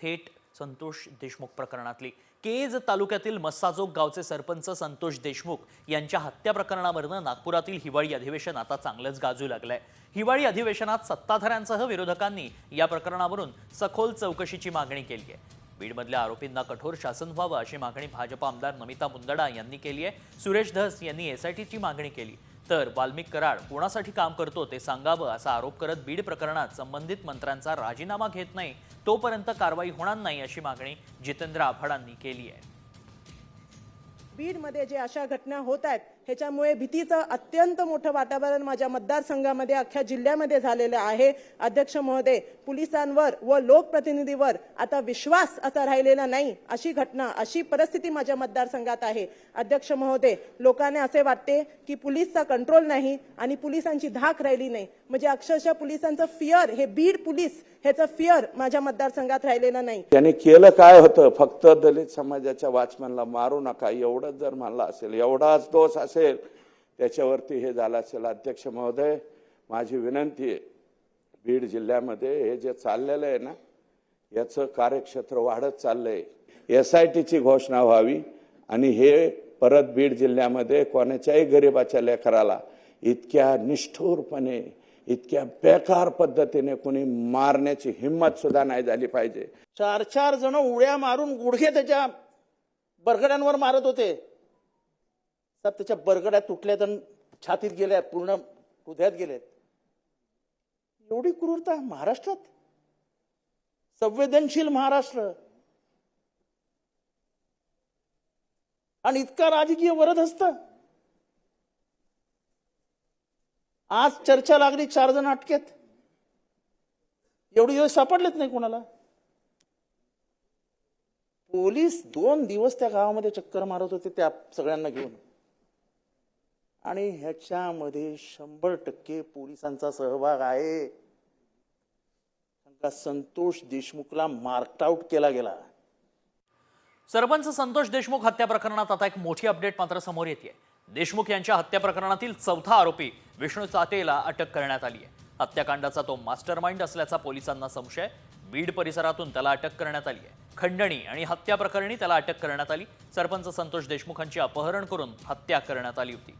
थेट संतोष देशमुख प्रकरणातली। केज तालुक्यातील मस्साजोग गावचे सरपंच संतोष देशमुख यांच्या हत्या प्रकरणावरून नागपुरातील हिवाळी अधिवेशन आता चांगलंच गाजू लागलंय। हिवाळी अधिवेशनात सत्ताधाऱ्यांसह विरोधकांनी या प्रकरणावरून सखोल चौकशीची मागणी केली आहे। बीडमधल्या आरोपींना कठोर शासन व्हावं अशी मागणी भाजप आमदार नमिता मुंदडा यांनी केली आहे। सुरेश धस यांनी एसआयटीची मागणी केली, तर वाल्मिक कराड कोणासाठी काम करतो ते सांगावं असा आरोप करत बीड प्रकरणात संबंधित मंत्र्यांचा राजीनामा घेत नाही तोपर्यंत कारवाई होणार नाही अशी मागणी जितेंद्र आव्हाडांनी केली आहे। बीडमध्ये जे अशा घटना होत आहेत ह्याच्यामुळे भीतीचं अत्यंत मोठं वातावरण माझ्या मतदारसंघामध्ये अख्ख्या जिल्ह्यामध्ये झालेलं आहे। अध्यक्ष महोदय, पोलिसांवर व लोकप्रतिनिधीवर आता विश्वास असा राहिलेला नाही अशी घटना, अशी परिस्थिती माझ्या मतदारसंघात आहे। अध्यक्ष महोदय, लोकांना असे वाटते की पोलिसचा कंट्रोल नाही आणि पोलिसांची धाक राहिली नाही, म्हणजे अक्षरशः पोलिसांचं फिअर, हे बीड पोलीस ह्याचं फिअर माझ्या मतदारसंघात राहिलेलं नाही। त्याने केलं काय होतं, फक्त दलित समाजाच्या वॉचमॅनला मारू नका एवढंच जर म्हणलं असेल, एवढाच दोष असेल त्याच्यावरती हे झालं असेल। अध्यक्ष महोदय, माझी विनंती आहे, बीड जिल्ह्यामध्ये हे जे चाललेलं आहे ना, याचं कार्यक्षेत्र वाढत चाललंय। एसआयटीची घोषणा व्हावी आणि हे परत बीड जिल्ह्यामध्ये कोणाच्याही गरीबाच्या लेकराला इतक्या निष्ठुरपणे, इतक्या बेकार पद्धतीने कोणी मारण्याची हिम्मत सुद्धा नाही झाली पाहिजे। 4-4 जण उड्या मारून गुडघे त्याच्या बरगड्यांवर मारत होते, सब त्याच्या बरगड्या तुटल्यात आणि छातीत गेल्या, पूर्ण हृदयात गेलेत। एवढी क्रूरता महाराष्ट्रात, संवेदनशील महाराष्ट्र, आणि इतका राजकीय वरद असतं। आज चर्चा लागली, 4 जण अटकेत, एवढे दिवस सापडलेच नाही कोणाला। पोलीस 2 दिवस त्या गावामध्ये चक्कर मारत होते त्या सगळ्यांना घेऊन, आणि ह्याच्यामध्ये 100% पोलिसांचा सहभाग आहे। संतोष देशमुखला मार्क आउट केला गेला। सरपंच संतोष देशमुख हत्या प्रकरणात आता एक मोठी अपडेट मात्र समोर येते। देशमुख यांच्या हत्या प्रकरणातील चौथा आरोपी विष्णू चाटेला अटक करण्यात आली आहे। हत्याकांडाचा तो मास्टरमाइंड असल्याचा पोलिसांना संशय। बीड परिसरातून त्याला अटक करण्यात आली आहे। खंडणी आणि हत्या प्रकरणी त्याला अटक करण्यात आली। सरपंच संतोष देशमुखांची अपहरण करून हत्या करण्यात आली होती।